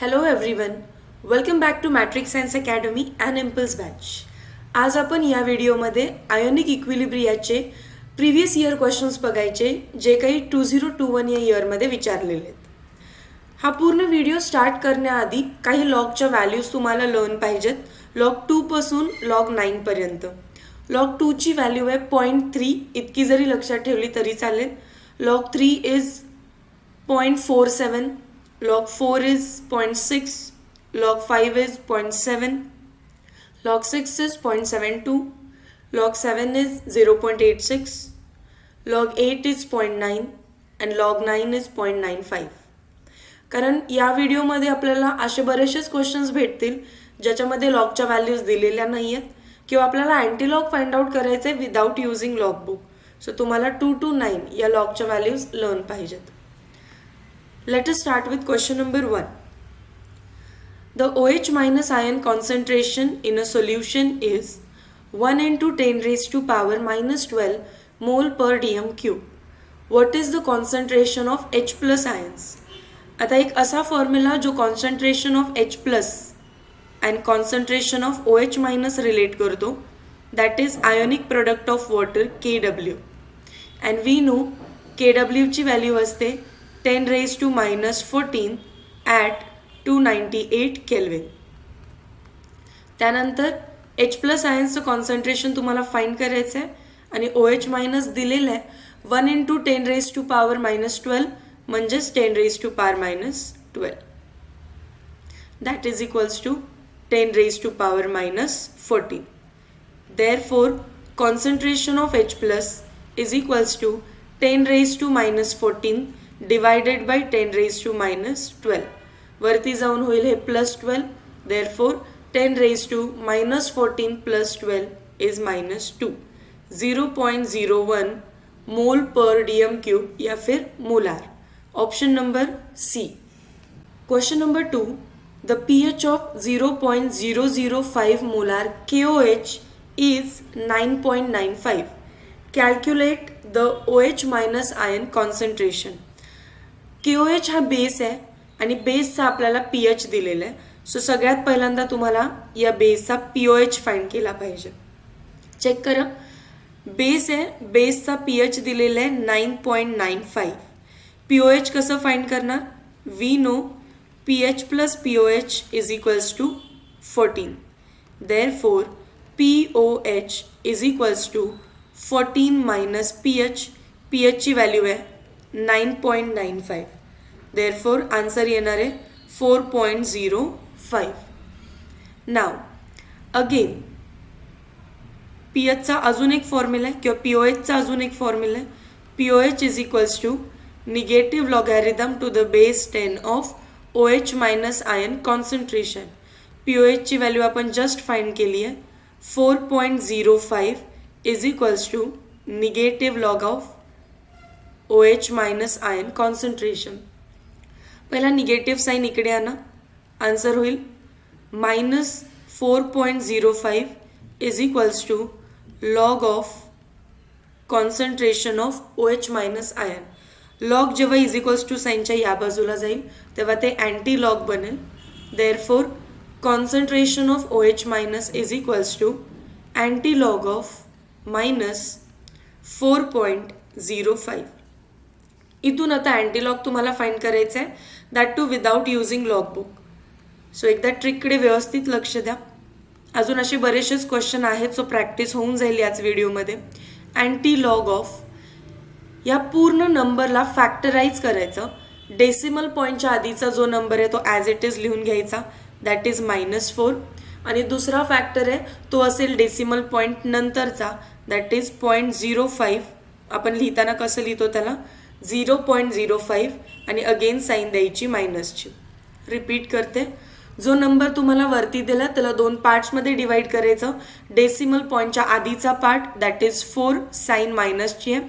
Hello everyone, welcome back to Matric Science Academy and Impulse batch. आज आपण या व्हिडिओमध्ये आयोनिक इक्विलिब्रियाचे प्रिव्हियस इयर क्वेश्चन्स बघायचे जे काही 2021 या इयरमध्ये विचारलेले आहेत. हा पूर्ण व्हिडिओ स्टार्ट करण्याआधी काही लॉगच्या व्हॅल्यूज तुम्हाला लर्न पाहिजेत. लॉग 2 पासून लॉग 9 पर्यंत. लॉग 2 ची व्हॅल्यू आहे 0.3. इतकी जरी लक्षात ठेवली तरी चालेल. Log 3 is 0.47. log 4 is 0.6, log 5 is 0.7, log 6 is 0.72, log 7 is 0.86, log 8 is 0.9 and log 9 is 0.95. कारण या व्हिडिओमध्ये आपल्याला असे बरेचसेच क्वेश्चन्स भेटतील ज्याच्यामध्ये लॉगच्या व्हॅल्यूज दिलेल्या नाही आहेत किंवा आपल्याला अँटीलॉग फाइंड आउट करायचं आहे without using log book. So तुम्हाला 2 to 9 या लॉगच्या व्हॅल्यूज लर्न पाहिजेत. Let us start with question number 1. The OH minus ion concentration in a solution is 1 into 10 raised to power minus 12 mole per dm cube. What is the concentration of H plus ions? आता एक असा formula जो concentration of H plus and concentration of OH minus relate करतो, that is ionic product of water KW. And we know KW ची value असते 10 raised to minus 14 at 298 Kelvin. त्यानंतर H plus आयन्सचं concentration तुम्हाला find करायचं आहे आणि OH minus दिलेलं आहे 1 into 10 raised to power minus 12 म्हणजेच 10 raised to power minus 12. That is equals to 10 raised to power minus 14. Therefore, concentration of H plus is equals to 10 raised to minus 14 divided by 10 raised to minus 12. वरती जाऊन होईल हे plus 12. Therefore, 10 raised to minus 14 plus 12 is minus 2. 0.01 mole per dm cube या फिर molar. Option number C. Question number 2. The pH of 0.005 molar KOH is 9.95. Calculate the OH minus ion concentration. KOH हा base आहे आणि बेसचा आपल्याला pH दिलेला आहे. So सगळ्यात पहिल्यांदा तुम्हाला या बेसचा पीओएच फाइंड केला पाहिजे. चेक करा, बेस आहे, बेसचा पीएच दिलेला आहे 9.95. पीओएच कसं फाइंड करणार? We know pH plus pOH is equals to 14. Therefore pOH is equals to 14 minus pH. पीएचची व्हॅल्यू आहे 9.95. Therefore, answer येणार आहे 4.05. Now, again, pH चा अजून एक फॉर्म्युला आहे किंवा POH चा अजून एक फॉर्म्युला आहे. POH is equals to negative logarithm to the base 10 of OH minus ion concentration. POH ची व्हॅल्यू आपण जस्ट फाइंड केली आहे 4.05 is equals to negative log of OH minus ion concentration. पहिला निगेटिव्ह साइन इकडे आणा, answer होईल minus 4.05 is equals to log of concentration of OH minus ion. log जेव्हा is equals to साइनच्या या बाजूला जाईल तेव्हा ते अँटी लॉग बनेल. Therefore concentration of OH minus is equals to anti log of minus 4.05. इथून आता अँटीलॉग तुम्हाला फाइंड करायचं आहे, that too without using log book. So एकदा ट्रिककडे व्यवस्थित लक्ष द्या. अजून असे बरेचसेच क्वेश्चन आहेत, सो प्रॅक्टिस होऊन जाईल याच व्हिडिओमध्ये. अँटीलॉग ऑफ या पूर्ण नंबरला फॅक्टराईज करायचं. डेसिमल पॉईंटच्या आधीचा जो नंबर आहे तो ॲज इट इज लिहून घ्यायचा, दॅट इज -4. आणि दुसरा फॅक्टर आहे तो असेल डेसिमल पॉईंट नंतरचा, दॅट इज 0.05. आपण लिहिताना कसं लिहितो त्याला 0.05 आणि अगेन साईन द्यायची मायनसची. रिपीट करते, जो नंबर तुम्हाला वरती दिला त्याला 2 पार्ट्समध्ये डिवाइड करायचं. डेसिमल पॉईंटच्या आधीचा पार्ट दॅट इज 4 साईन मायनसची आहे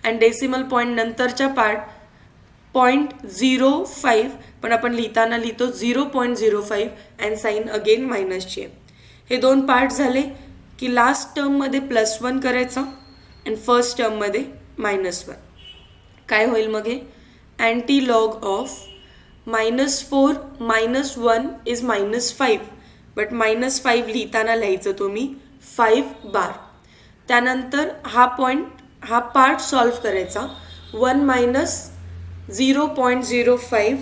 अँड डेसिमल पॉईंट नंतरच्या पार्ट 0.05 पण आपण लिहिताना लिहितो 0.05 अँड साईन अगेन मायनसची आहे. हे 2 पार्ट झाले की लास्ट टर्ममध्ये +1 करायचं अँड फर्स्ट टर्ममध्ये -1. काय होईल मग हे? Anti log of -4 -1 is -5, but -5 लिहिताना लिहायचं तुम्ही 5 बार. त्यानंतर हा पार्ट सॉल्व करायचा. 1 मायनस 0.05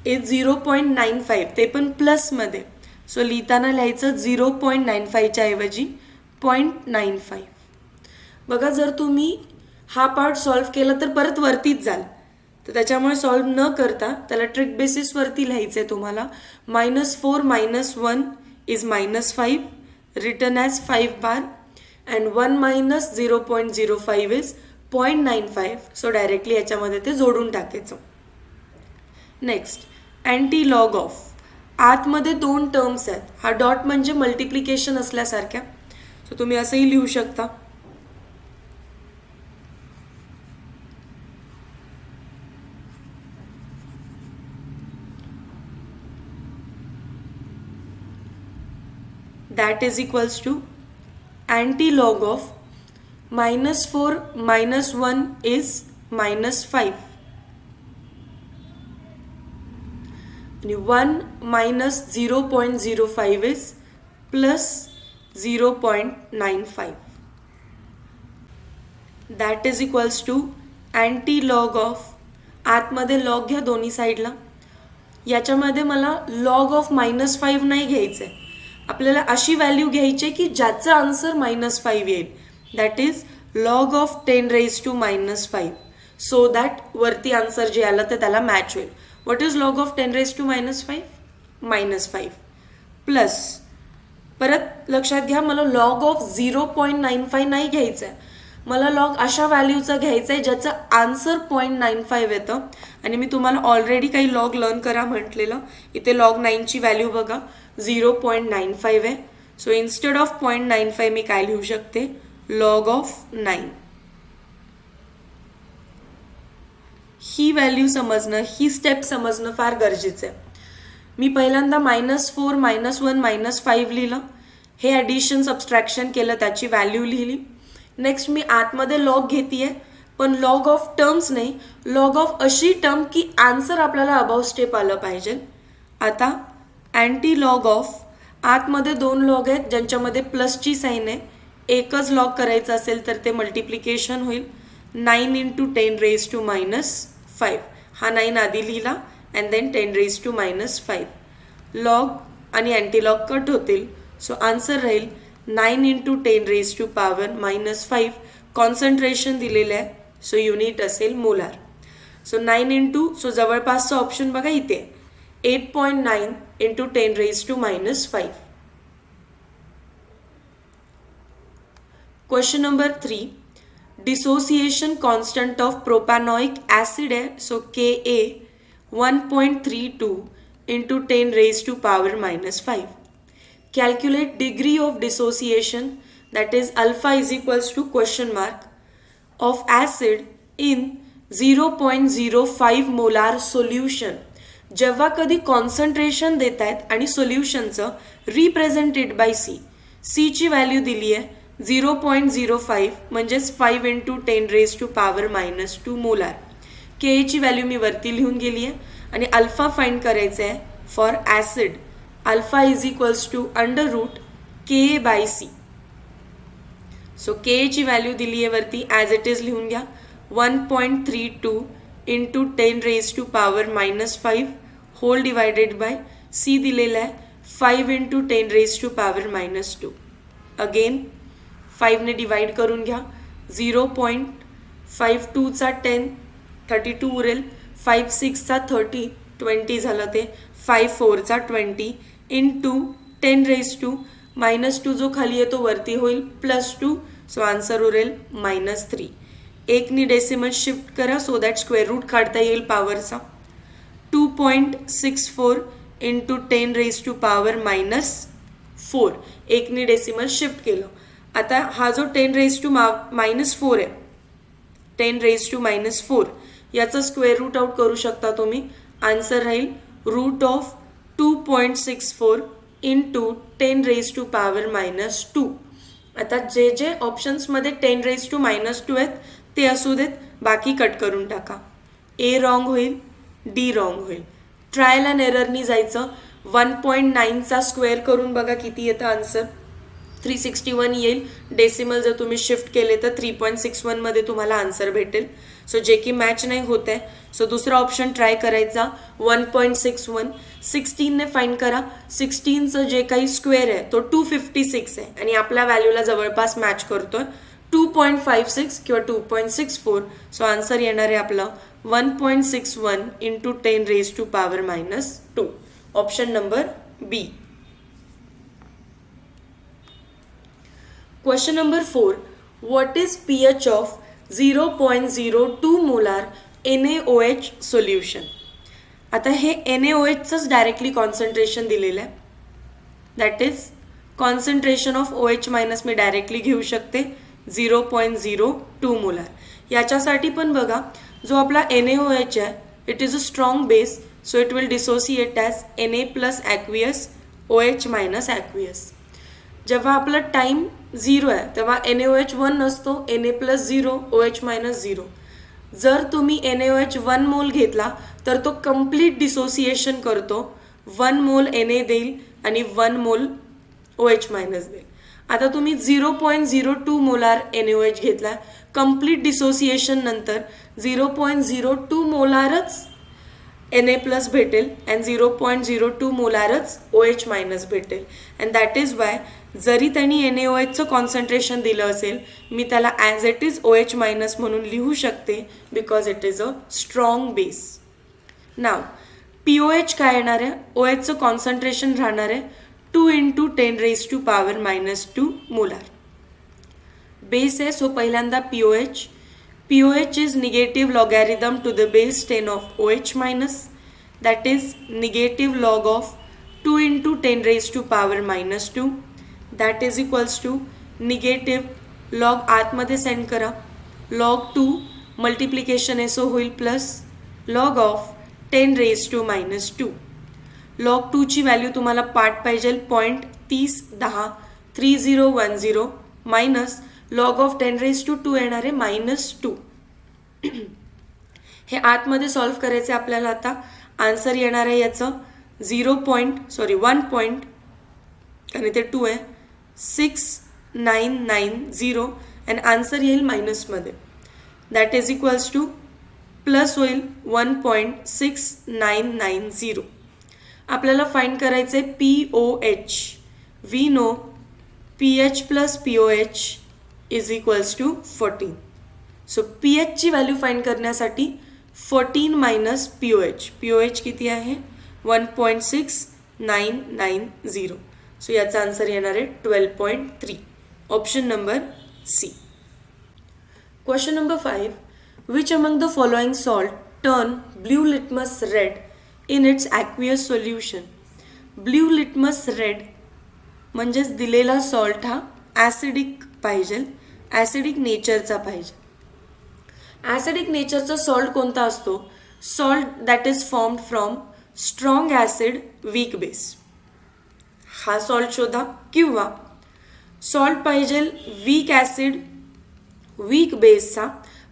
इज 0.95, ते पण प्लसमध्ये. सो लिहिताना लिहायचं 0.95च्या ऐवजी 0.95. बघा, जर तुम्ही हा पार्ट सॉल्व केला तर परत वरतीच जाल, तर त्याच्यामुळे सॉल्व न करता त्याला ट्रिक बेसिसवरती लिहायचं आहे तुम्हाला. -4 -1 is -5 written as 5 bar and 1 minus 0.05 is 0.95. So directly याच्यामध्ये ते जोडून टाकायचं. Next, anti log of. आतमध्ये 2 टर्म्स आहेत. हा डॉट म्हणजे मल्टिप्लिकेशन असल्यासारख्या, सो तुम्ही असंही लिहू शकता. that is equals to anti-log of -4 -1 is -5. 1 minus 0.05 is plus 0.95. That is equals to anti-log of, आतमध्ये लॉग घ्या दोन्ही साईडला. याच्यामध्ये मला लॉग ऑफ -5 नाही घ्यायचं आहे. आपल्याला अशी व्हॅल्यू घ्यायची की ज्याचं आन्सर -5 येईल. That is log of 10⁻⁻5, so that वरती आन्सर जे आलं ते त्याला मॅच होईल. What is log of 10⁻⁻5? -5 plus, परत लक्षात घ्या, मला लॉग ऑफ 0.95 नाही घ्यायचं आहे. मला लॉग अशा व्हॅल्यूचा घ्यायचा आहे ज्याचं आन्सर 0.95 येतं. आणि मी तुम्हाला ऑलरेडी काही लॉग लर्न करा म्हटलेलं. इथे लॉग 9ची व्हॅल्यू बघा 0.95 आहे. सो इन्स्टेड ऑफ 0.95 मी काय लिहू शकते? Log of 9. ही व्हॅल्यू समजणं, ही स्टेप समजणं फार गरजेचं आहे. मी पहिल्यांदा -4 -1 -5 लिहिलं, हे ॲडिशन सबस्ट्रॅक्शन केलं, त्याची व्हॅल्यू लिहिली. नेक्स्ट मी आतमध्ये लॉग घेते, पण लॉग ऑफ टर्म्स नाही, लॉग ऑफ अशी टर्म की आन्सर आपल्याला अबाव स्टेप आलं पाहिजे. आता अँटी लॉग ऑफ, आतमध्ये 2 लॉग आहेत ज्यांच्यामध्ये प्लसची साईन आहे. एकच लॉग करायचं असेल तर ते मल्टिप्लिकेशन होईल. 9 × 10⁻⁻5, हा 9 आधी लिहिला अँड देन 10⁻⁻5. लॉग आणि अँटीलॉग कट होतील, सो आन्सर राहील 9 × 10⁻⁻5. कॉन्सन्ट्रेशन दिलेलं आहे, सो युनिट असेल मोलार. सो 9 सो जवळपासचा ऑप्शन बघा इथे 8.9 × 10⁻⁻5. Question number 3, dissociation constant of propanoic acid आहे, so Ka 1.32 × 10⁻⁻5. Calculate degree of dissociation, that is alpha is equals to question mark of acid in 0.05 molar solution. जेव्हा कधी concentration देत आहेत आणि सोल्युशनचं represented by C ची value दिली आहे 0.05 म्हणजेच 5 × 10⁻⁻2 मोलार. के ची व्हॅल्यू मी वरती लिहून गेली आहे आणि अल्फा फाइंड करायचं आहे for acid. Alpha is equals to √Ka/C. So K ची व्हॅल्यू दिली आहे वरती, ॲज इट इज लिहून घ्या. 1.32 × 10⁻⁻5 होल डिवायडेड बाय सी दिलेला आहे 5 × 10⁻⁻2. अगेन 5 ने डिवाइड करून घ्या. 0.52 चा 10 32 उरेल, 5 6 चा 30 20 झालं ते, 5 4 चा 20 इंटू 10⁻⁻2 जो खाली आहे तो वरती होईल +2. सो आन्सर उरेल -3. 1 नी डेसिमल शिफ्ट करा सो दॅट स्क्वेअर रूट काढता येईल पॉवरचा. 2.64 × 10⁻⁻4. 1 नी डेसिमल शिफ्ट केलं. आता हा जो 10⁻⁻4 आहे, 10⁻⁻4 याचा स्क्वेअर रूट आउट करू शकता तुम्ही. आन्सर राहील √2.64 × 10⁻⁻2. आता जे जे ऑप्शन्समध्ये 10⁻⁻2 आहेत ते असू देत, बाकी कट करून टाका. ए रॉंग होईल, डी रॉंग होईल. ट्रायल अँड एररनी जायचं. 1.9चा स्क्वेअर करून बघा किती येतं आन्सर. 361 येईल. डेसिमल जर तुम्ही शिफ्ट केले तर 3.61 मध्ये तुम्हाला आन्सर भेटेल. सो जे की मॅच नाही होत आहे. सो दुसरा ऑप्शन ट्राय करायचा. 1.61 16ने फाईंड करा. 16चं जे काही स्क्वेअर आहे तो 256 आहे आणि आपल्या व्हॅल्यूला जवळपास मॅच करतोय. 2.56 किंवा 2.64. सो आन्सर येणार आहे आपलं 1.61 into 10 raise to power -2. Option number B. Question number 4. What is pH of 0.02 molar NaOH solution? आता हे NaOHचंच डायरेक्टली कॉन्सन्ट्रेशन दिलेलं आहे. That is concentration of OH minus me directly घेऊ शकते 0.02 मोलार. याच्यासाठी पण बघा जो आपला NaOH आहे it is a strong base. So it will dissociate as Na plus aqueous OH minus aqueous. जेव्हा आपला टाईम 0 आहे तेव्हा NaOH 1 नसतो. Na plus 0 OH minus 0. जर तुम्ही NaOH 1 मोल घेतला तर तो कम्प्लीट डिसोसिएशन करतो. 1 मोल Na देईल आणि 1 मोल OH मायनस देईल. आता तुम्ही 0.02 मोलार NaOH घेतला. कम्प्लीट डिसोसिएशन नंतर 0.02 मोलारच Na प्लस भेटेल अँड 0.02 मोलारच OH मायनस भेटेल. अँड दॅट इज वाय जरी त्यांनी NaOHचं कॉन्सन्ट्रेशन दिलं असेल मी त्याला as it is OH minus म्हणून लिहू शकते because it is a strong base. नाव POH काय येणार आहे. OHचं कॉन्सन्ट्रेशन राहणार आहे 2 into 10 raise to power -2 molar. Base आहे सो पहिल्यांदा POH. POH is negative logarithm to the base 10 of OH minus, that is negative log of 2 into 10 raised to power -2, that is equals to negative log आतमध्ये send करा log 2 multiplication SO होईल plus log of 10 raised to -2. log 2 ची value तुम्हाला पाठ पाहिजे 0.3010 3010 minus log of 10 raise to 2 येणार आहे -2. हे आतमध्ये सॉल्व्ह करायचे आपल्याला. आता आन्सर येणार आहे याचं 1 आणि ते 2 आहे 6990 अँड आन्सर येईल मायनसमध्ये. That is equals to plus होईल 1.6990. आपल्याला फाइंड करायचे POH. We know PH plus POH is equals to 14. So PH ची व्हॅल्यू फाइंड करण्यासाठी 14 मायनस POH किती आहे 1.6990. सो याचा आन्सर येणार आहे 12.3. Option number C. Question number 5. Which among the following salt turn blue litmus red in its aqueous solution. Blue litmus red म्हणजेच दिलेला salt हा ॲसिडिक पाहिजे, ॲसिडिक नेचरचा पाहिजे. ॲसिडिक नेचरचा सॉल्ट कोणता असतो. Salt that is formed from strong acid weak base. हा salt शोधा किंवा सॉल्ट पाहिजे वीक ॲसिड वीक बेसचा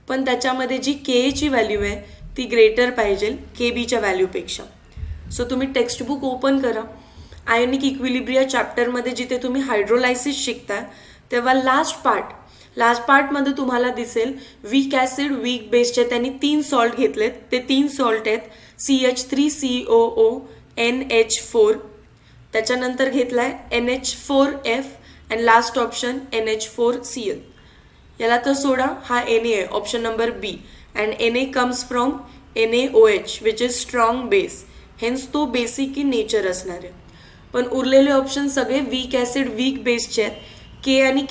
पण त्याच्यामध्ये जी के ची व्हॅल्यू आहे ती ग्रेटर पाहिजे KB च्या व्हॅल्यूपेक्षा. सो तुम्ही टेक्स्टबुक ओपन करा. आयोनिक इक्विलिब्रिया चॅप्टरमध्ये जिथे तुम्ही हायड्रोलायसिस शिकता तेव्हा लास्ट पार्टमध्ये तुम्हाला दिसेल वीक ॲसिड वीक बेसचे त्यांनी 3 सॉल्ट घेतलेत. ते 3 सॉल्ट आहेत CH3COO NH4, त्याच्यानंतर घेतलाय NH4F and last option NH4Cl. याला तर सोडा हा Na आहे option number B. And Na comes from NaOH which is strong base. Hence तो बेसिक इन नेचर असणार आहे. पण उरलेले ऑप्शन सगळे वीक ॲसिड वीक बेसचे आहेत. के आणि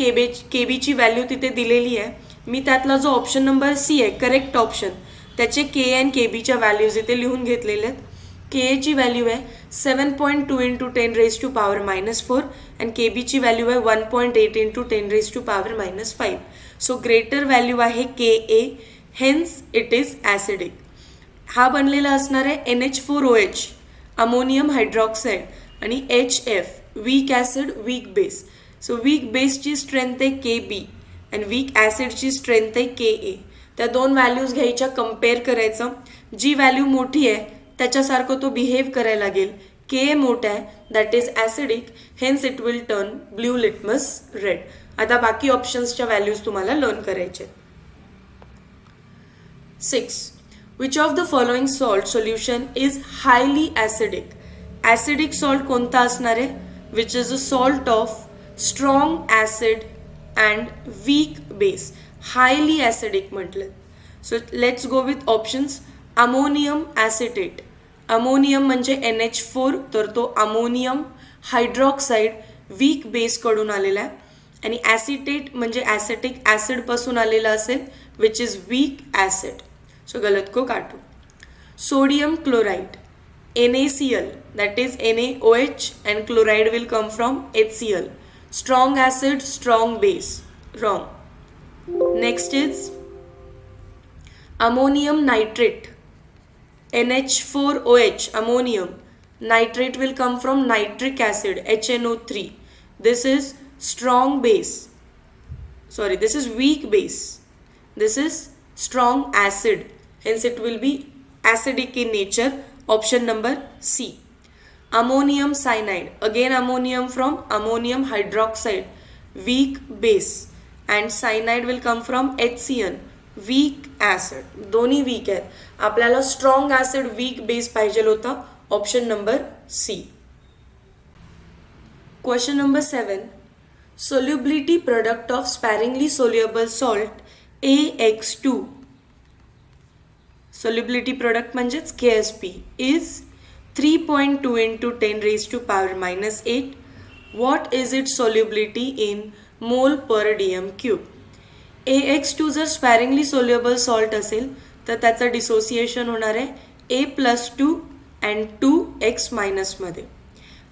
KB ची व्हॅल्यू तिथे दिलेली आहे. मी त्यातला जो ऑप्शन नंबर सी आहे करेक्ट ऑप्शन त्याचे के अँड KB च्या व्हॅल्यूज इथे लिहून घेतलेले आहेत. के ची व्हॅल्यू आहे 7.2 into 10 raise to power -4 and KB ची व्हॅल्यू आहे 1.8 into 10 raise to power -5. So greater value आहे KA, hence it is acidic. हा बनलेला असणार आहे NH4OH अमोनियम हायड्रॉक्साईड आणि HF weak acid weak base. So weak बेसची स्ट्रेंथ आहे KB अँड वीक ॲसिडची स्ट्रेंथ आहे KA. त्या दोन व्हॅल्यूज घ्यायच्या, कम्पेअर करायचं. जी व्हॅल्यू मोठी आहे त्याच्यासारखं तो बिहेव करायला लागेल. Ka मोठा आहे, that is acidic, hence it will turn blue litmus red. आता बाकी ऑप्शन्सच्या व्हॅल्यूज तुम्हाला लर्न करायचे. 6. Which of the following salt solution is highly acidic. Acidic salt कोणता असणार आहे? Which is a salt of strong acid and weak base. Highly acidic म्हटलं. So let's go with options. Ammonium acetate. Ammonium म्हणजे NH4, तर तो ammonium hydroxide weak बेसकडून आलेला आहे. आणि ॲसिटेट म्हणजे ॲसिटिक ॲसिडपासून आलेला असेल, which is weak acid. So गलत को काटो. Sodium chloride NaCl, that is NaOH, and chloride will come from HCl. Strong acid, strong base. Wrong. Next is ammonium nitrate. NH4OH, ammonium. Nitrate will come from nitric acid, HNO3. This is strong base. Sorry, this is weak base. This is strong acid. Hence it will be acidic in nature. Option number C. Ammonium cyanide. Again ammonium from ammonium hydroxide. Weak base. And cyanide will come from HCl. Weak acid. दोन्ही weak आहेत. आपल्याला strong acid weak base पाहिजे होता. Option number C. Question number 7. Solubility product of sparingly soluble salt AX2. Solubility product म्हणजेच KSP is 3.2 into 10 raised to power minus 8. What is its solubility in mole per dm cube? AX2 जर sparingly soluble salt असेल तर त्याचं dissociation होणार आहे A+2 and 2x minus मध्ये.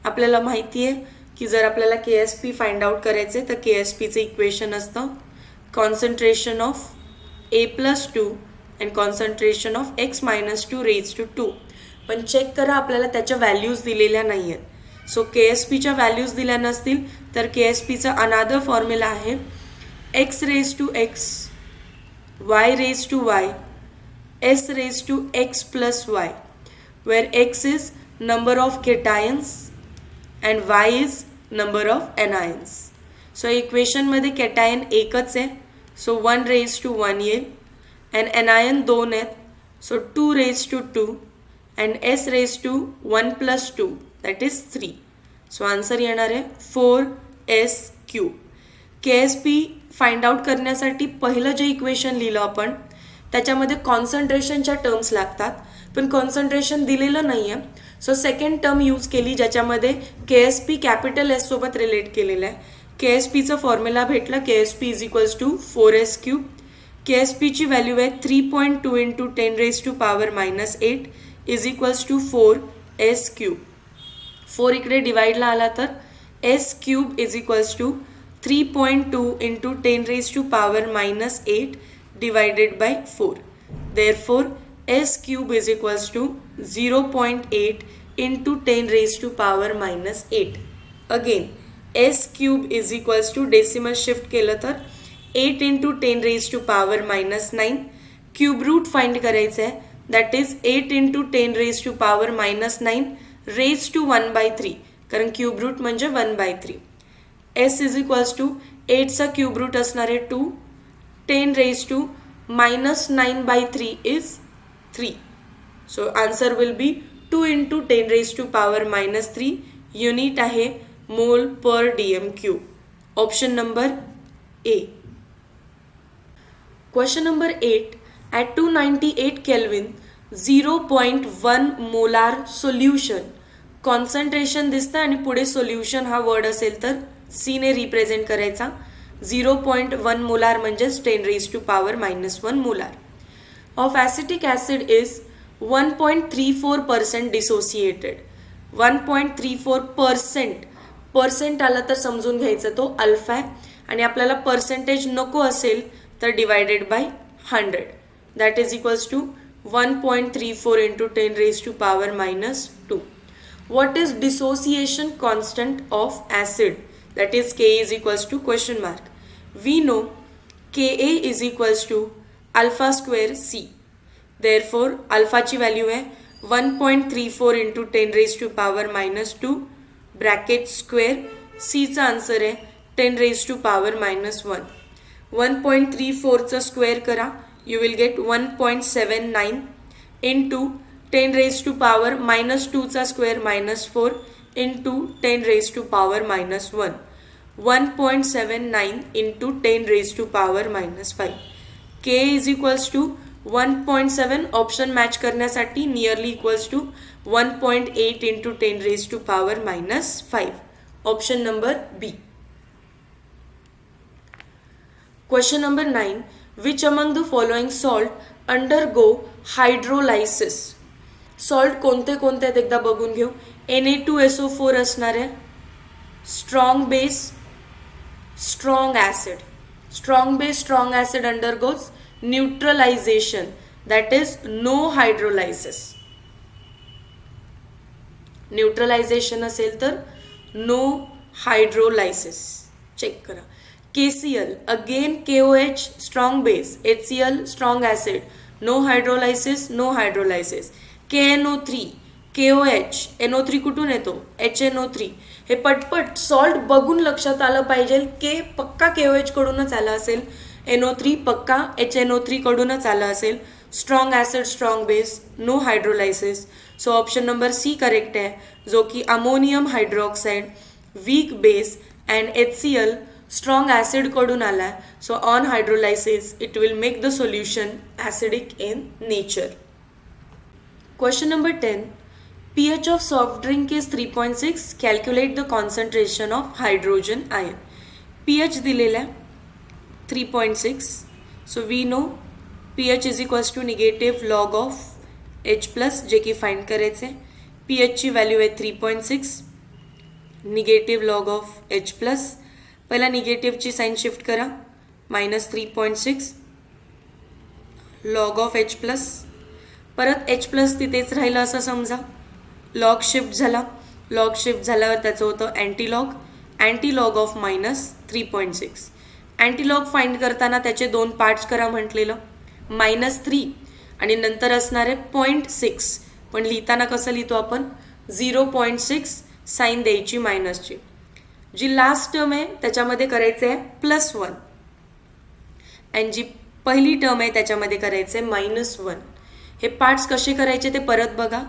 आपल्याला माहिती आहे की जर आपल्याला KSP फाइंड आउट करायचे तर KSPचं इक्वेशन असतं concentration of A+2 and concentration of x minus 2 raised to 2. पण चेक करा आपल्याला त्याच्या व्हॅल्यूज दिलेल्या नाही आहेत. सो KSPच्या व्हॅल्यूज दिल्या नसतील तर KSPचा अनादर फॉर्म्युला आहे x raised to x, y raised to y, s raised to x plus y, where x is number of cations and y is number of anions. So इक्वेशनमध्ये cation एकच आहे, so 1 raised to 1 येईल. and anion 2 आहेत, so 2 raised to 2 and s raised to 1 plus 2, that is 3. so answer येणार आहे 4s cube. KSP find out करण्यासाठी पहिलं जे इक्वेशन लिहिलं आपण त्याच्यामध्ये कॉन्सन्ट्रेशनच्या टर्म्स लागतात, पण कॉन्सन्ट्रेशन दिलेलं नाही आहे. सो सेकंड टर्म यूज केली ज्याच्यामध्ये KSP कॅपिटल S सोबत रिलेट केलेलं आहे. KSPचं फॉर्म्युला भेटलं KSP is equals to 4s cube. KSPची व्हॅल्यू आहे 3.2 into 10 raised to power minus 8 is equals to 4s cube. 4 इकडे डिवाइडला आला तर s cube is equals to 3.2 into 10 raised to power minus 8 divided by 4. Therefore, s cube is equals to 0.8 into 10 raised to power minus 8. Again, s cube is equals to decimal shift केलं तर 8 into 10 raised to power minus 9. Cube root find करायचं आहे, that is 8 into 10 raised to power minus 9 raised to 1 by 3, कारण cube root म्हणजे 1 by 3. s is equals to 8 चा cube root असणार आहे 2, 10 raised to minus 9 by 3 is 3. So answer will be 2 into 10 raised to power minus 3. Unit आहे mole per dm cube. Option number A. Question number 8. At 298 Kelvin, 0.1 molar solution. Concentration दिसतं आणि पुढे solution हा word असेल तर C ने represent करायचा. 0.1 molar म्हणजेच 10 raised to power minus 1 molar. Of acetic acid is 1.34% dissociated. 1.34% percent आला तर समजून घ्यायचं तो अल्फा आहे आणि आपल्याला पर्सेंटेज नको असेल तर divided by 100. That is equals to 1.34 into 10 raised to power minus 2. What is dissociation constant of acid? That is K is equals to question mark. We know Ka is equals to alpha square C. Therefore, alpha ची value आहे 1.34 into 10 raise to power -2 bracket square. सीचा answer आहे 10 raise to power -1. 1.34चा square करा, you will get 1.79 into 10 raise to power -2चा square -4 into 10 raise to power -1. 1.79 into 10 raise to power -5. K is equals to 1.7. Option match करण्यासाठी nearly equals to 1.8 into 10 raise to power -5. Option number B. Question number 9. Which among the following salt undergo hydrolysis. Salt कोणते कोणते आहेत एकदा बघून घेऊ. Na2SO4 असणार आहे. Strong base, strong acid. Strong base, strong acid undergoes neutralisation, that is no hydrolysis. Neutralisation असेल तर नो हायड्रोलायसिस. चेक करा. KCl again KOH strong base, HCl strong acid, no hydrolysis, no hydrolysis. KNO3 KOH, NO3 कुठून येतो? HNO3. हे पटपट salt बघून लक्षात आलं पाहिजे. के पक्का KOH कडूनच आला असेल, NO3 पक्का HNO3 कडूनच आला असेल. Strong acid, strong base, no hydrolysis. So option number C correct आहे, जो की ammonium hydroxide weak base and HCl strong acid कडून आला. So on hydrolysis it will make the solution acidic in nature. Question number 10. pH of soft drink is 3.6. Calculate the concentration of hydrogen ion. pH दिलेला आहे 3.6. So we know pH is equals to negative log of H plus, जे की find करायचे. pH ची value आहे 3.6, negative log of H plus. पहिला निगेटिव्हची sine shift करा, -3.6 log of H plus. परत H प्लस तिथेच राहिलं असं समजा. लॉग शिफ्ट झाला, लॉग शिफ्ट झाल्यावर त्याचं होतं अँटीलॉग, अँटीलॉग ऑफ -3.6. अँटीलॉग फाइंड करताना त्याचे 2 पार्ट्स करा म्हटलेलं, -3 आणि नंतर असणार आहे 0.6. पण लिहिताना कसं लिहितो आपण? 0.6 साईन द्यायची मायनसची. जी लास्ट टर्म आहे त्याच्यामध्ये करायचं आहे +1 आणि जी पहिली टर्म आहे त्याच्यामध्ये करायचं आहे -1. हे पार्ट्स कसे करायचे ते परत बघा.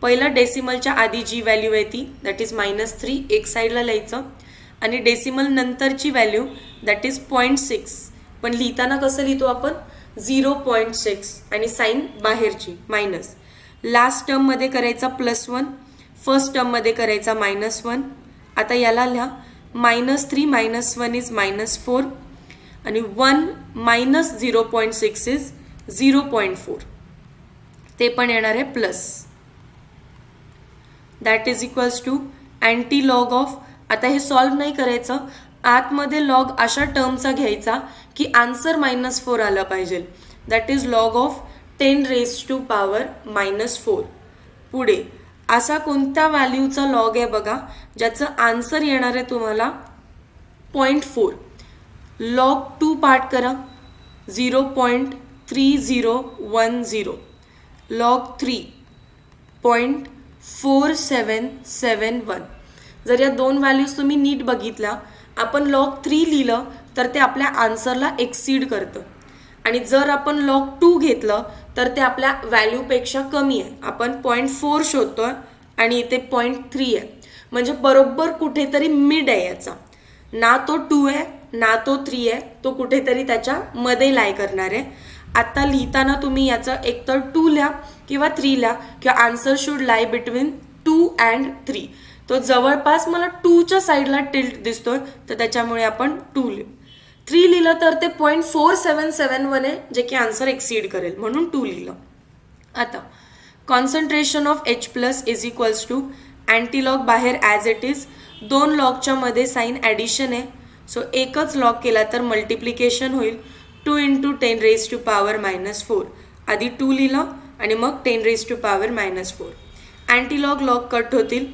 पहिला डेसिमलच्या आधी जी व्हॅल्यू आहे ती दॅट इज -3 एक साईडला लिहायचं आणि डेसिमल नंतरची व्हॅल्यू दॅट इज 0.6. पण लिहिताना कसं लिहितो आपण? 0.6 आणि साईन बाहेरची मायनस. लास्ट टर्ममध्ये करायचा +1, फर्स्ट टर्ममध्ये करायचा -1. आता याला लिहा -3 -1 इज -4 आणि 1 मायनस 0.6 इज 0.4. ते पण येणार आहे plus. That is equals to antilog of. आता हे सॉल्व नाही करायचं, आतमध्ये लॉग अशा टर्मचा घ्यायचा की आन्सर -4 आलं पाहिजे. That is log of 10 raise to power -4. पुढे असा कोणत्या व्हॅल्यूचा लॉग आहे बघा ज्याचं आन्सर येणार आहे तुम्हाला 0.4. लॉग 2 पार्ट करा, 0.3010. लॉग 3 0.4771. जर या 2 व्हॅल्यूज तुम्ही नीट बघितल्या, आपण लॉग 3 लिहिलं तर ते आपल्या आन्सरला एक्सीड करतं आणि जर आपण लॉग 2 घेतलं तर ते आपल्या व्हॅल्यूपेक्षा कमी आहे. आपण 0.4 शोधतोय आणि इथे 0.3 आहे, म्हणजे बरोबर कुठेतरी मिड आहे याचा. ना तो 2 आहे ना तो 3 आहे, तो कुठेतरी त्याच्या मध्ये लाय करणार आहे. आता लिहिताना तुम्ही याचं एकतर 2 लिहा किंवा 3 लिहा किंवा answer should lie between 2 and 3. तो जवळपास मला 2च्या साईडला टिल्ट दिसतोय तर त्याच्यामुळे आपण 2 लिहू. 3 लिहिलं तर ते 0.4771 आहे, जे की आन्सर एक्सीड करेल म्हणून 2 लिहिलं. आता concentration of H plus is equals to antilog बाहेर ॲज इट इज. 2 लॉगच्या मध्ये साईन ॲडिशन आहे, सो एकच लॉग केला तर मल्टिप्लिकेशन होईल. 2 इंटू 10 रेज टू पॉवर -4. आधी 2 लिहिलं आणि मग 10 raise to power -4. Antilog log cut होतील,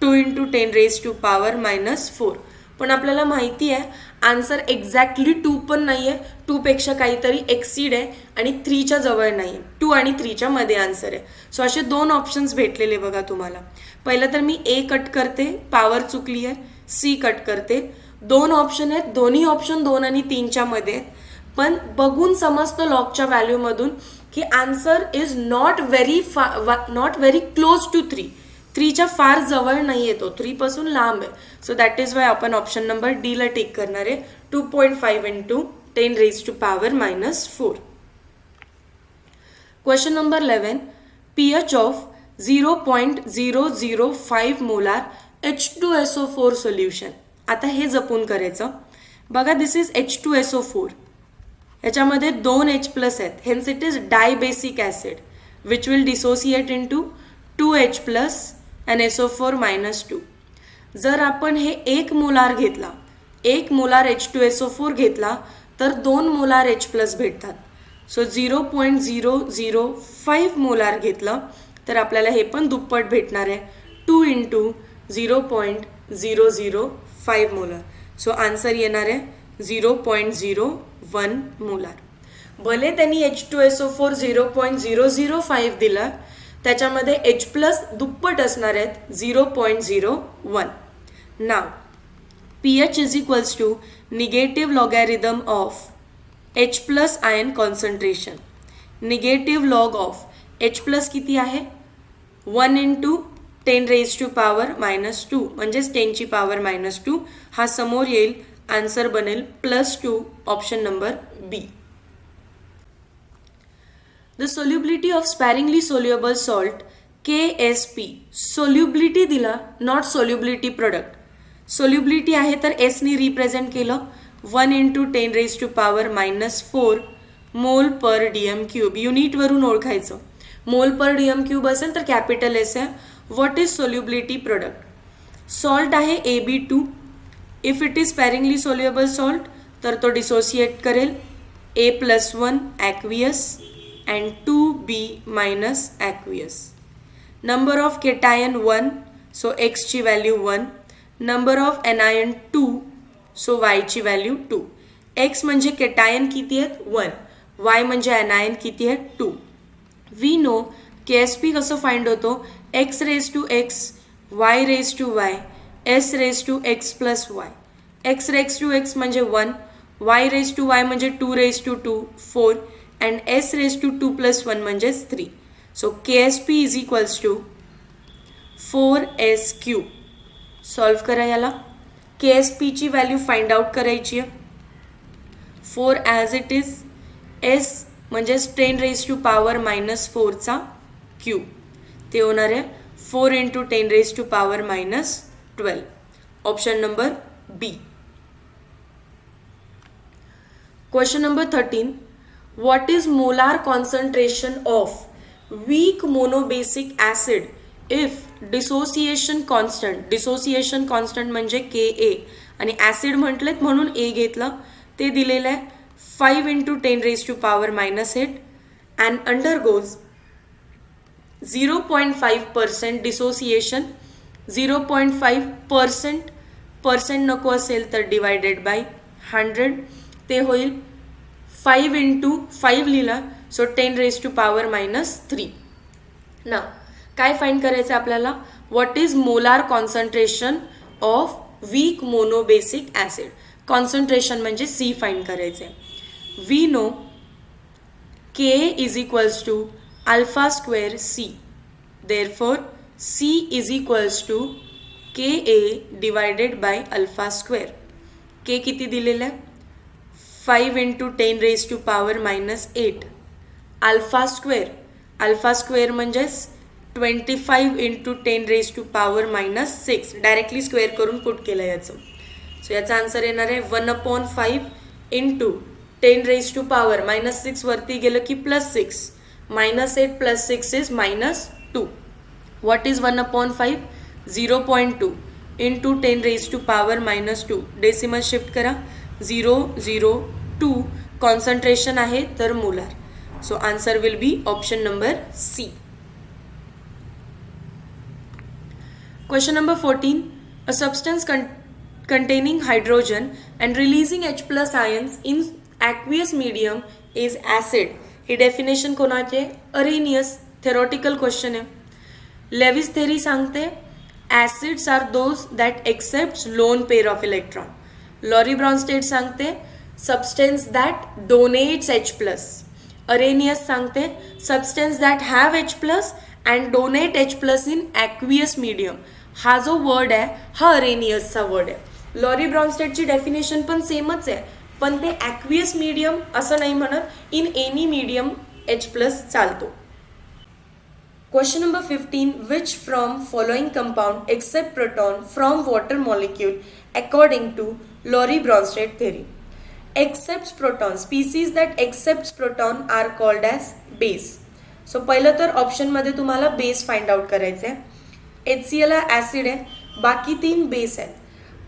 2 इंटू 10 रेज टू पॉवर -4. पण आपल्याला माहिती आहे आन्सर एक्झॅक्टली 2 पण नाही आहे, 2 पेक्षा काहीतरी एक्सीड आहे आणि 3च्या जवळ नाही आहे, 2 आणि 3च्या मध्ये आन्सर आहे. सो असे 2 ऑप्शन्स भेटलेले बघा तुम्हाला. पहिलं तर मी ए कट करते, पॉवर चुकली आहे, सी कट करते. 2 ऑप्शन आहेत, दोन्ही ऑप्शन 2 आणि 3च्या मध्ये आहेत, पण बघून समजतं लॉगच्या व्हॅल्यूमधून की answer is not very close to 3. 3च्या फार जवळ नाही येतो, 3 पासून लांब आहे. सो दॅट इज वाय आपण ऑप्शन नंबर डी ला टिक करणार आहे. 2.5 इंटू 10 raised to power -4. Question number 11. pH of 0.005 molar H2SO4 solution. आता हे जपून करायचं बघा. This is H2SO4. याच्यामध्ये 2 H+ आहेत, hence it is dibasic acid which will dissociate into 2H+ and SO4 -2. जर आपण हे 1 मोलार घेतला, 1 मोलार H2SO4 घेतला तर 2 मोलार H+ भेटतात. सो 0.005 मोलार घेतलं तर आपल्याला हे पण दुप्पट भेटणार आहे, 2 इंटू 0.005 मोलार. सो आन्सर येणार आहे 0.01 मोलार. भले त्यांनी H2SO4 0.005 दिला, त्याच्यामध्ये H+ दुप्पट असणार आहेत 0.01. नाव pH is equals to negative logarithm of H+ ion concentration. Negative log of H+ किती आहे 1 इंटू 10 raised to power -2 म्हणजेच 10ची पॉवर -2. हा समोर येईल, आन्सर बनेल +2, option number B. The solubility of sparingly soluble salt KSP. solubility दिला, not solubility product. solubility आहे तर S नी रिप्रेझेंट केलं, 1 इंटू 10 raised to power -4 मोल पर DM3. युनिटवरून ओळखायचं. मोल पर DM3 असेल तर कॅपिटल S आहे. What is solubility product? Salt आहे AB2. If it is sparingly soluble salt तर तो डिसोसिएट करेल A+1 aqueous and 2B minus aqueous. Number of cation 1, so X ची value 1. Number of anion 2, so Y ची value 2. X म्हणजे cation किती आहेत 1, Y म्हणजे anion किती आहेत 2. We know KSP कसं फाइंड होतो, X raised to X, Y raised to Y, S raised to X plus Y. X raised to X म्हणजे 1, Y raised to Y म्हणजे 2 raised to 2, 4, and S raised to 2 plus 1 म्हणजेच 3. So KSP is equals to 4S3. Solve करा याला. KSP ची value find out करायची आहे. 4 as it is, S म्हणजेच 10 raised to power -4 चा क्यूब. ते होणार आहे 4 into 10 raised to power -12. Option number B. Question number 13. What is molar concentration of weak monobasic acid if dissociation constant म्हणजे Ka आणि acid म्हटलेत म्हणून A घेतलं. ते दिलेलं आहे 5 into 10 raised to power -8 and undergoes 0.5% dissociation. 0.5% नको असेल तर डिवायडेड बाय 100 ते होईल 5 इंटू 5 लिहिला, सो 10 raised to power -3. ना काय फाइंड करायचं आपल्याला, what is molar concentration of weak monobasic acid. Concentration म्हणजे C फाइंड करायचे. We know K is equals to alpha square C. Therefore C is equals to Ka divided by alpha square. K किती दिलेलं आहे 5 into 10 raised to power -8. Alpha square म्हणजेच 25 into 10 raised to power -6. Directly square करून put केलं याचं. So याचा answer येणार आहे 1/5 इंटू 10 raised to power -6 वरती गेलं की +6. -8 + 6 is -2. What is 1/5? 0.2 into 10 raised to power -2. Decimal shift करा 0.02. कॉन्सन्ट्रेशन आहे तर molar. So answer will be option number C. Question number 14. A substance containing hydrogen and releasing H plus ions in aqueous medium is acid. He definition कोणाची आहे? Arrhenius. Theoretical question आहे. Lewis theory सांगते acids are those that accepts lone pair of electron. Lowry Bronsted सांगते substance that donates H plus. Arrhenius सांगते substance that have H plus and donate H plus in aqueous medium. हा जो word आहे हा अरेनियसचा word आहे. Lorry ब्रॉन्स्टेडची definition पण सेमच आहे, पण ते ॲक्वियस मीडियम असं नाही म्हणत, in any medium H plus चालतो. Question number 15. Which from following compound accept proton from water molecule according to Lorry-Bronsted theory? Accepts proton. Species that accepts proton are called as base. So पहिलं तर ऑप्शनमध्ये तुम्हाला base find out करायचं आहे. HCl हा acid आहे, बाकी 3 base आहेत.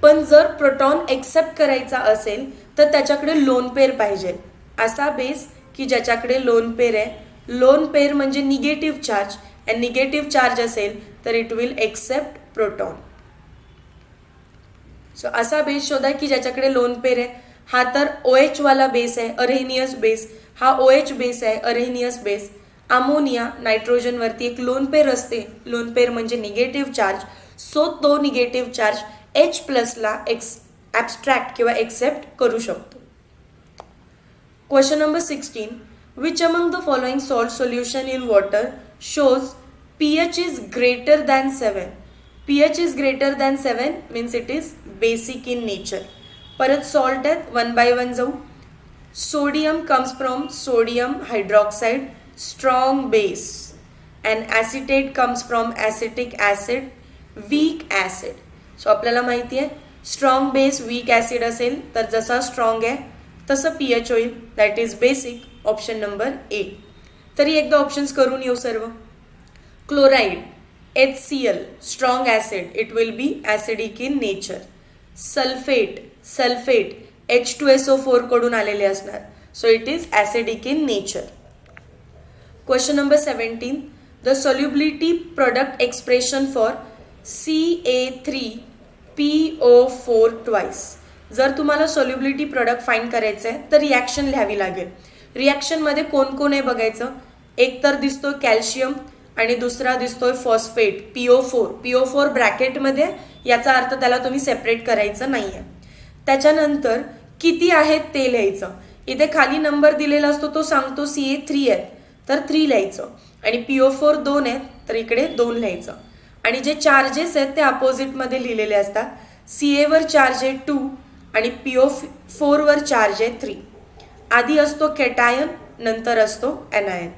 पण जर प्रोटॉन एक्सेप्ट करायचा असेल तर त्याच्याकडे लोन पेअर पाहिजे. असा बेस की ज्याच्याकडे लोन पेअर आहे. लोन पेअर म्हणजे निगेटिव्ह चार्ज, आणि निगेटिव्ह चार्ज असेल तर it will accept proton. So असा बेस शोधा की ज्याच्याकडे लोन पेअर आहे. हा तर OH वाला बेस आहे, अरेनियस बेस. हा OH बेस आहे, अरेनियस बेस. अमोनिया नायट्रोजनवरती एक लोन पेअर असते. लोन पेअर म्हणजे निगेटिव्ह चार्ज. सो तो निगेटिव्ह चार्ज H प्लसला ॲब्स्ट्रॅक्ट किंवा एक्सेप्ट करू शकतो. Question number 16. Which among the following salt solution in water shows pH is greater than 7? pH is greater than 7 means it is basic in nature. परत salt आहेत, 1 by 1 जाऊ. Sodium comes from sodium hydroxide, strong base, and acetate comes from acetic acid, weak acid. So आपल्याला माहिती आहे strong base weak acid असेल तर जसा strong आहे तसं pH होईल, that is basic. Option number A. तरी एकदा ऑप्शन्स करून येऊ सर्व. Chloride HCl strong acid, it will be acidic in nature. Sulphate H2SO4 कडून आलेले असणार, so it is acidic in nature. Question number 17. The solubility product expression for CA3PO4 twice. जर तुम्हाला सॉल्युबिलिटी प्रोडक्ट फाइंड करायचं आहे तर रिॲक्शन लिहावी लागेल. रिॲक्शनमध्ये कोण कोण आहे बघायचं. एक तर दिसतोय कॅल्शियम आणि दुसरा दिसतोय फॉस्फेट PO4 ब्रॅकेटमध्ये, याचा अर्थ त्याला तुम्ही सेपरेट करायचं नाही आहे. त्याच्यानंतर किती आहेत ते लिहायचं. इथे खाली नंबर दिलेला असतो तो सांगतो CA3 आहेत तर 3 लिहायचं, आणि PO4 2 आहेत तर इकडे 2 लिहायचं. आणि जे चार्जेस आहेत ते अपोजिटमध्ये लिहिलेले असतात. CA वर चार्ज आहे 2 आणि PO4 वर चार्ज आहे 3. आधी असतो कॅटायन, नंतर असतो ॲनायन.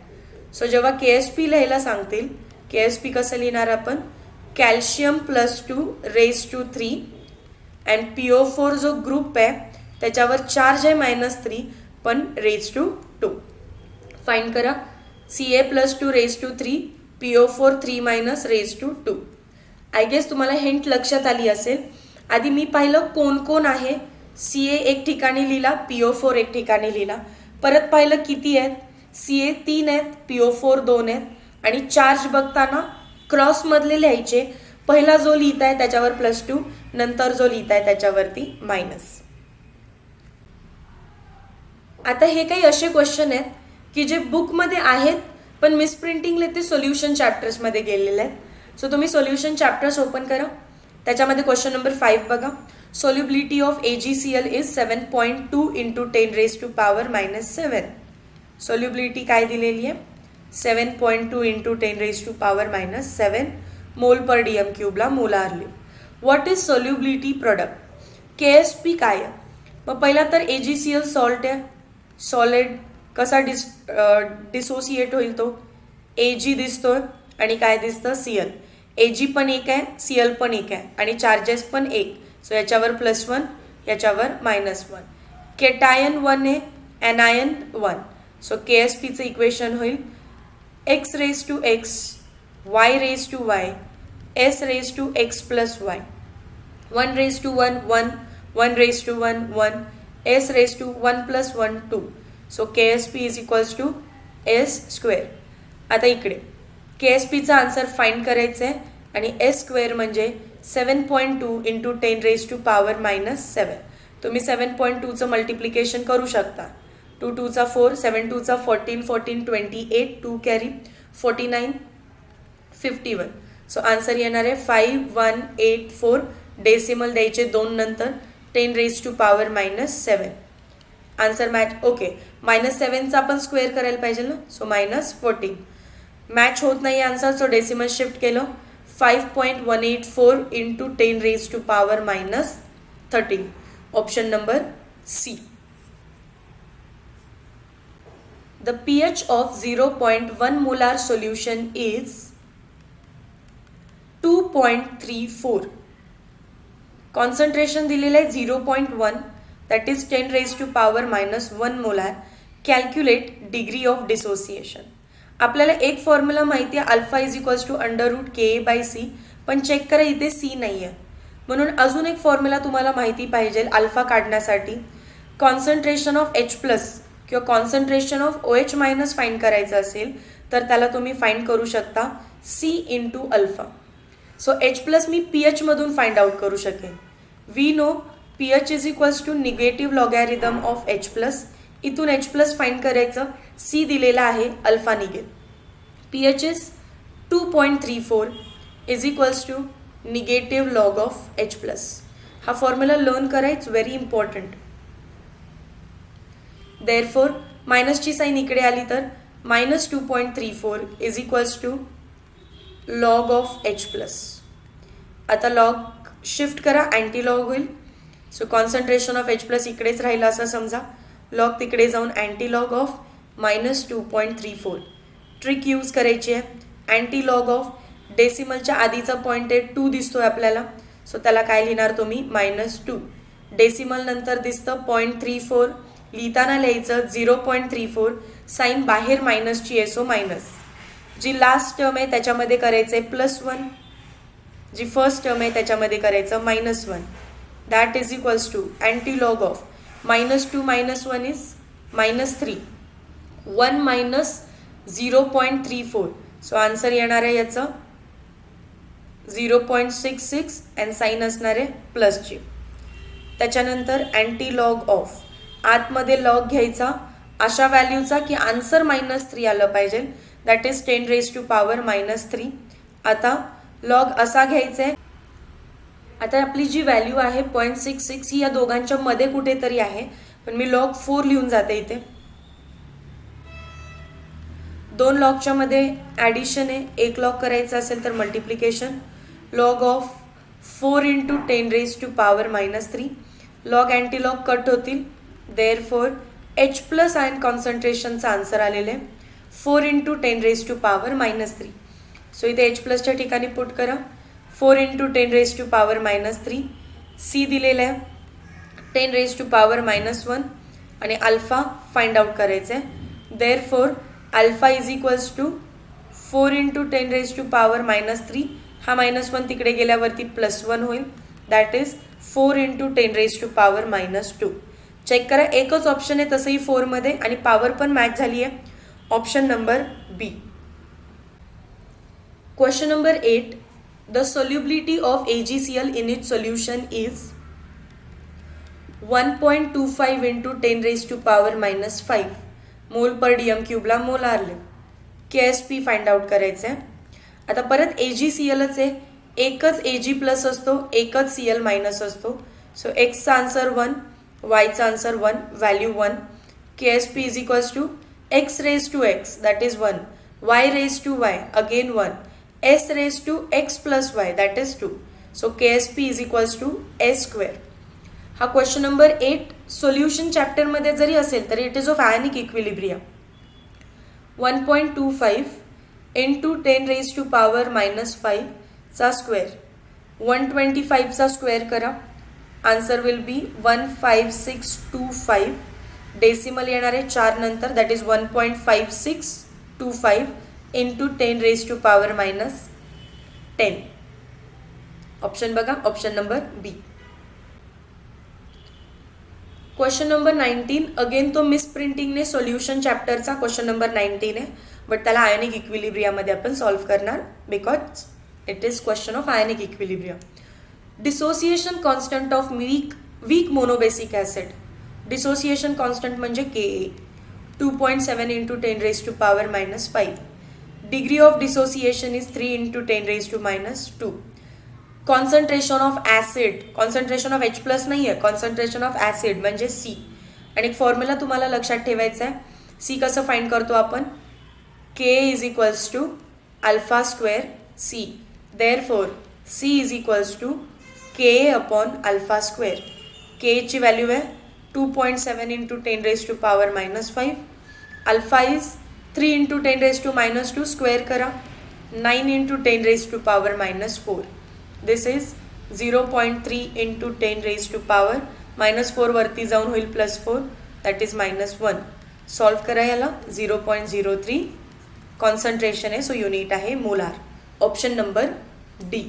सो जेव्हा KSP लिहायला सांगतील, KSP कसं लिहिणार आपण, calcium +2 raised to 3 and PO4 जो ग्रुप आहे त्याच्यावर चार्ज आहे -3 पण raised to 2. फाइंड करा. CA +2 raised to 3, PO4 3 - raised to 2. I guess तुम्हाला हिंट लक्षात आली असेल. आधी मी पाहिलं कोण कोण आहे. CA एक ठिकाणी लिहिला, PO4 एक ठिकाणी लिहिला. परत पाहिलं किती आहेत. CA 3 आहेत, PO4 2 आहेत. आणि चार्ज बघताना क्रॉसमधले लिहायचे. पहिला जो लिहिताय त्याच्यावर +2, नंतर जो लिहिताय त्याच्यावरती -. आता हे काही असे क्वेश्चन आहेत की जे बुकमध्ये आहेत पण मिसप्रिंटिंगले ते सोल्युशन चॅप्टर्समध्ये गेलेले आहेत. सो तुम्ही सोल्युशन चॅप्टर्स ओपन करा. त्याच्यामध्ये क्वेश्चन नंबर 5 बघा. Solubility of AgCl is 7.2 × 10⁻⁻⁷. Solubility काय दिलेली आहे, 7.2 × 10⁻⁻⁷ मोल पर DM³ मोलारली. What is solubility product. KSP काय आहे. मग पहिला तर AgCl सॉल्ट आहे. सॉलिड कसा डिसोसिएट होईल तो. Ag दिसतोय आणि काय दिसतं Cl. Ag पण एक आहे, Cl पण एक आहे आणि चार्जेस पण एक. सो याच्यावर +1, याच्यावर -1. केटायन 1 आहे, ॲनायन 1. सो KSPचं इक्वेशन होईल x raised to x, y raised to y, s raised to x + y. 1 raised to 1 1, 1 raised to 1 1, s raised to 1 + 1 2. So KSP is equals to S². आता इकडे KSPचा answer find करायचं आहे आणि S² म्हणजे 7.2 into 10⁻⁻⁷. तुम्ही 7.2चं multiplication करू शकता. 2 2 4, 7 2 14, 14 28, 2 carry 49, 51. So answer येणार आहे 5184. डेसिमल द्यायचे 2 नंतर 10⁻⁻⁷. Answer match. ओके, -7चा आपण स्क्वेअर करायला पाहिजे ना, सो -14. मॅच होत नाही आन्सर, सो डेसिमल शिफ्ट केलं. 5.184 into 10⁻⁻13. Option number C. The pH of 0.1 molar solution is 2.34. Concentration दिलेलं आहे 0.1, that is 10⁻⁻1 molar. Calculate degree of dissociation. आपल्याला एक फॉर्म्युला माहिती आहे, alpha is equals to √KA/C, पण चेक करा इथे सी नाही आहे, म्हणून अजून एक फॉर्म्युला तुम्हाला माहिती पाहिजे अल्फा काढण्यासाठी. कॉन्सन्ट्रेशन ऑफ H प्लस किंवा concentration of OH minus find करायचं असेल तर त्याला तुम्ही फाइंड करू शकता C into alpha. So H plus मी pH मधून फाइंड आउट करू शकेन. We know pH is equals to negative logarithm of H plus. इथून H प्लस फाइंड करायचं, C दिलेला आहे, अल्फा निघेल. pH is 2.34 is equals to negative log of H plus. हा फॉर्म्युला लर्न करा, इट्स व्हेरी इम्पॉर्टंट. देअरफॉर मायनसची sign इकडे आली तर -2.34 is equals to log of H plus. आता लॉग शिफ्ट करा, अँटी लॉग होईल. So concentration of H plus इकडेच राहिलं असं समजा. लॉग तिकडे जाऊन anti log of -2.34. Trick use करायची आहे. अँटी लॉग ऑफ डेसिमलच्या आधीचा पॉईंट आहे 2 दिसतोय आपल्याला, सो त्याला काय लिहिणार तुम्ही -2. डेसिमल नंतर दिसतं 0.34, लिहिताना लिहायचं 0.34. साईन बाहेर मायनसची आहे, सो मायनस. जी लास्ट टर्म आहे त्याच्यामध्ये करायचं आहे +1, जी फर्स्ट टर्म आहे त्याच्यामध्ये करायचं -1. That is equals to anti log of -2 - 1 is -3. 1 - 0.34. So answer येणार आहे याचं 0.66 अँड साईन असणार आहे प्लसची. त्याच्यानंतर अँटी लॉग ऑफ, आतमध्ये लॉग घ्यायचा अशा व्हॅल्यूचा की आन्सर -3 आलं पाहिजे, दॅट इज 10⁻⁻3. आता लॉग असा घ्यायचा आहे. आता आपली जी व्हॅल्यू आहे 0.66 ही या दोघांच्या मध्ये कुठेतरी आहे, पण मी लॉग 4 लिहून जाते इथे. 2 लॉगच्या मध्ये ॲडिशन आहे, 1 लॉग करायचं असेल तर multiplication. Log of 4 into 10⁻⁻3. Log antilog cut होतील. देअरफॉर H प्लस आयन कॉन्सन्ट्रेशनचा आन्सर आलेलं आहे 4 इंटू 10⁻⁻3. सो इथे H प्लसच्या ठिकाणी पुट करा 4 इंटू 10⁻⁻3. C दिलेलं आहे 10⁻⁻1 आणि अल्फा फाइंड आउट करायचं आहे. Therefore alpha is equals to 4 into 10⁻⁻3. हा -1 तिकडे गेल्यावरती +1 होईल, दॅट इज 4 इंटू 10⁻⁻2. चेक करा, एकच ऑप्शन आहे तसंही 4 मध्ये आणि पॉवर पण मॅच झाली आहे. Option number B. Question number 8. The solubility of AgCl in its solution is 1.25 into 10⁻⁻5 मोल पर dm³ ला मोलारले. KSP फाइंड आउट करायचं आहे. आता परत AgClच आहे, एकच Ag प्लस असतो, एकच Cl मायनस असतो. सो एक्सचा आन्सर 1, वायचा answer 1, value 1. KSP is equals to x⁻⁴, that is 1, y⁻⁴, again 1, s⁻x + y, that is 2. So KSP is equals to s². हा क्वेश्चन नंबर 8 सोल्युशन चॅप्टरमध्ये जरी असेल तरी it is of ionic equilibrium. 1.25 into 10⁻⁻5 चा square, 125 चा square करा. Answer will B 15625. Decimal येणार आहे 4 नंतर, दॅट इज 1.5625 इंटू 10⁻⁻10. ऑप्शन बघा, option number B. Question number 19 again तो मिसप्रिंटिंगने सोल्युशन चॅप्टरचा क्वेश्चन नंबर 19 आहे, बट त्याला आयनिक इक्विलिब्रियामध्ये आपण सॉल्व्ह करणार because it is question of ionic equilibrium. Dissociation constant of weak monobasic acid. Dissociation constant म्हणजे Ka. 2.7 into 10 raised to power minus 5. Degree of dissociation is 3 into 10 raised to minus 2. Concentration of acid, concentration of H plus नाही आहे, concentration of acid म्हणजे C. आणि एक formula तुम्हाला लक्षात ठेवायचा आहे. C कसं फाइंड करतो आपण? K is equals to alpha square C. Therefore C is equals to Ka upon alpha square. K ची व्हॅल्यू आहे 2.7 into 10 raised to power minus 5. Alpha is 3 into 10 raised to minus 2 square करा. 9 into 10 raised to power minus 4. This is 0.3 into 10 raised to power minus 4 वरती जाऊन होईल plus 4, that is minus 1. Solve करा याला. 0.03 concentration आहे, so unit आहे molar. Option number D.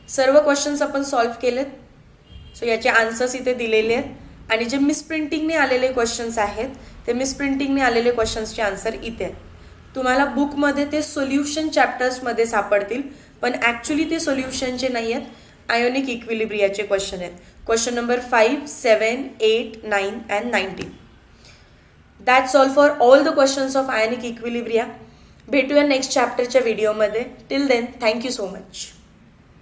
सर्व questions आपण सॉल्व केलेत. सो याचे आन्सर्स इथे दिलेले आहेत आणि जे मिसप्रिंटिंगने आलेले क्वेश्चन्स आहेत ते मिसप्रिंटिंगने आलेले क्वेश्चन्सचे आन्सर इथे आहेत. तुम्हाला बुकमध्ये ते सोल्युशन चॅप्टर्समध्ये सापडतील, पण ॲक्च्युली ते सोल्युशनचे नाही आहेत, आयोनिक इक्विलिब्रियाचे क्वेश्चन आहेत. Question number 5, 7, 8, 9 and 19. That's all for all the questions of ionic equilibria. भेटूया नेक्स्ट चॅप्टरच्या व्हिडिओमध्ये. Till then, thank you so much.